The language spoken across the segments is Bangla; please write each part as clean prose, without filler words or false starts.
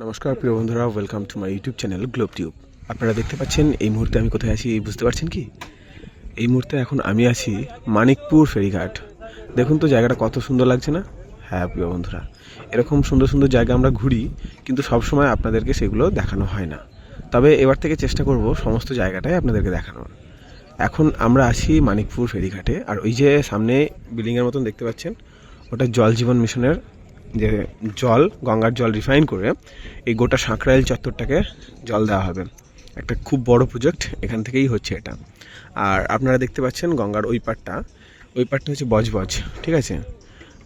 নমস্কার প্রিয় বন্ধুরা, welcome to my YouTube channel globe tube. আপনারা দেখতে পাচ্ছেন এই মুহূর্তে আমি কোথায় আছি বুঝতে পারছেন কি? এই মুহূর্তে এখন আমি আছি মানিকপুর ফেরিঘাট। দেখুন তো জায়গাটা কত সুন্দর লাগছে না? হ্যাঁ প্রিয় বন্ধুরা, এরকম সুন্দর সুন্দর জায়গা আমরা ঘুরি, কিন্তু সবসময় আপনাদেরকে সেগুলো দেখানো হয় না। তবে এবার থেকে চেষ্টা করব সমস্ত জায়গাটাই আপনাদেরকে দেখানোর। এখন আমরা আছি মানিকপুর ফেরিঘাটে, আর ওই যে সামনে বিল্ডিংয়ের মতন দেখতে পাচ্ছেন, ওটা জল জীবন মিশনের যে জল, গঙ্গার জল রিফাইন করে এই গোটা সাঁকরাইল চত্বরটাকে জল দেওয়া হবে। একটা খুব বড় প্রজেক্ট এখান থেকেই হচ্ছে এটা। আর আপনারা দেখতে পাচ্ছেন গঙ্গার ওই পারটা হচ্ছে বজবজ, ঠিক আছে?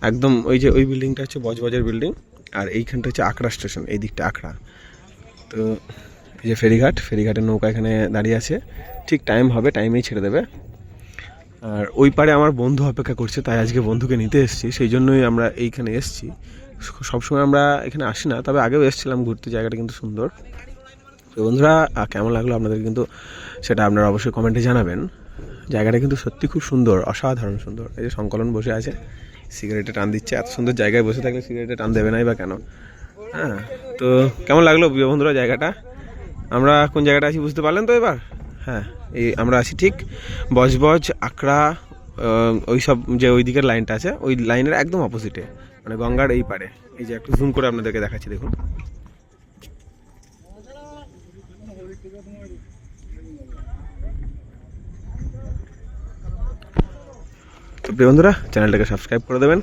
একদম ওই যে ওই বিল্ডিংটা হচ্ছে বজবজের বিল্ডিং, আর এইখানটা হচ্ছে আখড়া স্টেশন, এই দিকটা আখড়া। তো এই যে ফেরিঘাটের নৌকা এখানে দাঁড়িয়ে আছে, ঠিক টাইম হবে, টাইমেই ছেড়ে দেবে। আর ওই পারে আমার বন্ধু অপেক্ষা করছে, তাই আজকে বন্ধুকে নিতে এসেছি, সেই জন্যই আমরা এইখানে এসেছি। সবসময় আমরা এখানে আসি না, তবে আগেও এসেছিলাম ঘুরতে, জায়গাটা কিন্তু সুন্দর। তো বন্ধুরা, কেমন লাগলো আপনাদের কিন্তু সেটা আপনারা অবশ্যই কমেন্টে জানাবেন। জায়গাটা কিন্তু সত্যি খুব সুন্দর, অসাধারণ সুন্দর। এই যে সংকলন বসে আছে, সিগারেটে টান দিচ্ছে। এত সুন্দর জায়গায় বসে থাকলে সিগারেটে টান দেবে নাই বা কেন? হ্যাঁ, তো কেমন লাগলো প্রিয় বন্ধুরা জায়গাটা? আমরা কোন জায়গাটা আছি বুঝতে পারলেন তো এবার? হ্যাঁ, এই আমরা আছি ঠিক বজবজ আখড়া, ওই সব যে ওই দিকের লাইনটা আছে, ওই লাইনের একদম অপোজিটে, মানে গঙ্গার এই পারে। এই যে একটু জুম করে আপনাদেরকে দেখাচ্ছি, দেখুন। তো প্রিয় বন্ধুরা, চ্যানেলটাকে সাবস্ক্রাইব করে দেবেন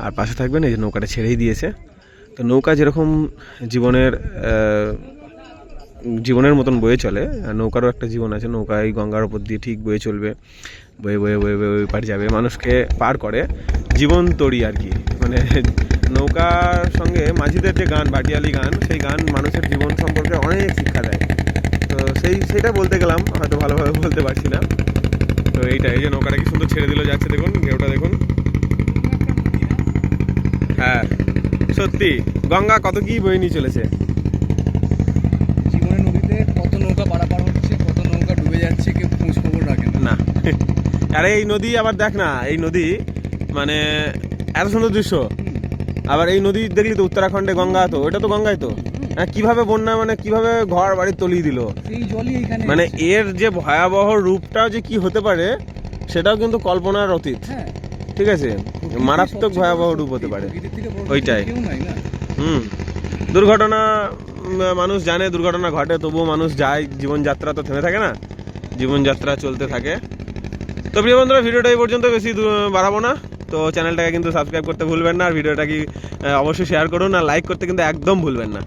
আর পাশে থাকবেন। এই যে নৌকাটা ছেড়েই দিয়েছে। তো নৌকা যেরকম জীবনের মতন বয়ে চলে, নৌকারও একটা জীবন আছে। নৌকা এই গঙ্গার ওপর দিয়ে ঠিক বয়ে চলবে, বয়ে বয়ে বয়ে বয়ে ওই পার যাবে, মানুষকে পার করে। জীবন তড়ি আর কি, মানে নৌকার সঙ্গে মাঝিদের যে গান, ভাটিয়ালি গান, সেই গান মানুষের জীবন সম্পর্কে অনেক শিক্ষা দেয়। তো সেইটা বলতে গেলাম, হয়তো ভালোভাবে বলতে পারছি না। তো এই যে নৌকাটা কি সুন্দর ছেড়ে দিল, যাচ্ছে দেখুন, ঢেউটা দেখুন। হ্যাঁ সত্যি, গঙ্গা কত কি বয়ে নিয়ে চলেছে। জীবনের নদীতে কত নৌকা পারাপার হচ্ছে, কত নৌকা ডুবে যাচ্ছে, কেউ খোঁজ খবর রাখে না। আরে এই নদী আবার দেখ না, এই নদী মানে এত সুন্দর দৃশ্য। আবার এই নদী দেখলি তো, উত্তরাখণ্ডে গঙ্গা, তো ওটা তো গঙ্গায় তো। হ্যাঁ, কিভাবে বন্যা, মানে কিভাবে ঘর বাড়ি তলিয়ে দিল, সেই জলই এখানে, মানে এর যে ভয়াবহ রূপটাও যে কি হতে পারে সেটাও কিন্তু কল্পনার অতীত। হ্যাঁ, ঠিক আছে, মারাত্মক ভয়াবহ রূপ হতে পারে ওইটাই। দুর্ঘটনা, মানুষ জানে দুর্ঘটনা ঘটে, তবুও মানুষ যায়, জীবনযাত্রা তো থেমে থাকে না, জীবনযাত্রা চলতে থাকে। তো প্রিয় বন্ধুরা, ভিডিওটা এই পর্যন্ত, বেশি বাড়াবো না। তো চ্যানেলটাকে কিন্তু সাবস্ক্রাইব করতে ভুলবেন না, আর ভিডিওটা কি অবশ্যই শেয়ার করুন, আর লাইক করতে কিন্তু একদম ভুলবেন না।